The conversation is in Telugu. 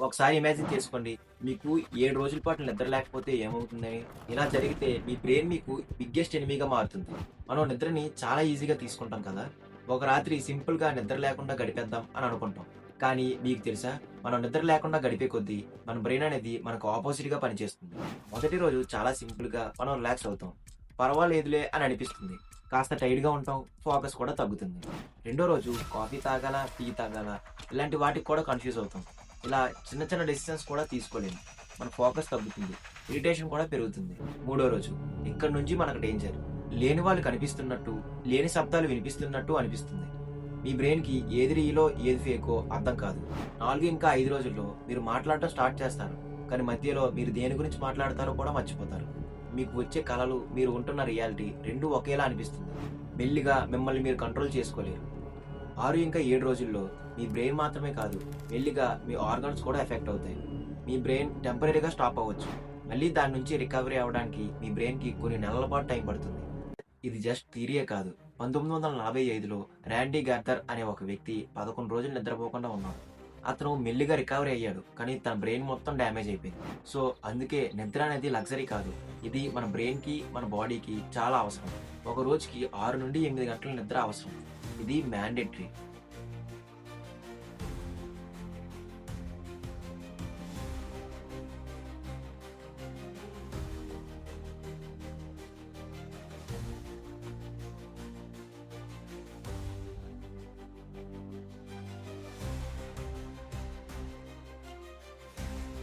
ఒకసారి ఇమాజిన్ చేసుకోండి. మీకు 7 రోజుల పాటు నిద్ర లేకపోతే ఏమవుతుందని? ఇలా జరిగితే మీ బ్రెయిన్ మీకు బిగ్గెస్ట్ ఎనిమీగా మారుతుంది. మనం నిద్రని చాలా ఈజీగా తీసుకుంటాం కదా! ఒక రాత్రి సింపుల్‌గా నిద్ర లేకుండా గడిపేద్దాం అని అనుకుంటాం. కానీ మీకు తెలుసా? మనం నిద్ర లేకుండా గడిపే కొద్దీ మన బ్రెయిన్ అనేది మనకు ఆపోజిట్‌గా పనిచేస్తుంది. మొదటి రోజు చాలా సింపుల్‌గా మనం రిలాక్స్ అవుతాం. పర్వాలేదులే అని అనిపిస్తుంది. కాస్త టైర్డ్‌గా ఉంటాం. ఫోకస్ కూడా తగ్గుతుంది. రెండో రోజు కాఫీ తాగాలా? టీ తాగాలా? ఇలాంటి వాటికి కూడా కన్‌ఫ్యూజ్ అవుతాం. ఇలా చిన్న చిన్న డెసిషన్స్ కూడా తీసుకోలేము. మన ఫోకస్ తగ్గుతుంది. ఇరిటేషన్ కూడా పెరుగుతుంది. మూడో రోజు ఇక్కడి నుంచి మనకు డేంజర్. లేని వాళ్ళు కనిపిస్తున్నట్టు, లేని శబ్దాలు వినిపిస్తున్నట్టు అనిపిస్తుంది. మీ బ్రెయిన్‌కి ఏది రియలో, ఏది ఫేకో అర్థం కాదు. 4 ఇంకా 5 రోజుల్లో మీరు మాట్లాడటం స్టార్ట్ చేస్తారు. కానీ మధ్యలో మీరు దేని గురించి మాట్లాడతారో కూడా మర్చిపోతారు. మీకు వచ్చే కలలు, మీరు ఉంటున్న రియాలిటీ 2 ఒకేలా అనిపిస్తుంది. మెల్లిగా మిమ్మల్ని మీరు కంట్రోల్ చేసుకోలేరు. 6 ఇంకా 7 రోజుల్లో మీ బ్రెయిన్ మాత్రమే కాదు, మెల్లిగా మీ ఆర్గాన్స్ కూడా ఎఫెక్ట్ అవుతాయి. మీ బ్రెయిన్ టెంపరరీగా స్టాప్ అవ్వచ్చు. మళ్ళీ దాని నుంచి రికవరీ అవ్వడానికి మీ బ్రెయిన్‌కి కొన్ని నెలల పాటు టైం పడుతుంది. ఇది జస్ట్ థియరీయే కాదు. 1945లో ర్యాండీ గార్థర్ అనే ఒక వ్యక్తి 11 రోజులు నిద్రపోకుండా ఉన్నాడు. అతను మెల్లిగా రికవరీ అయ్యాడు. కానీ తన బ్రెయిన్ మొత్తం డ్యామేజ్ అయిపోయింది. సో అందుకే నిద్ర అనేది లగ్జరీ కాదు. ఇది మన బ్రెయిన్‌కి, మన బాడీకి చాలా అవసరం. ఒక రోజుకి 6 నుండి 8 గంటల నిద్ర అవసరం. ఇది మ్యాండేటరీ.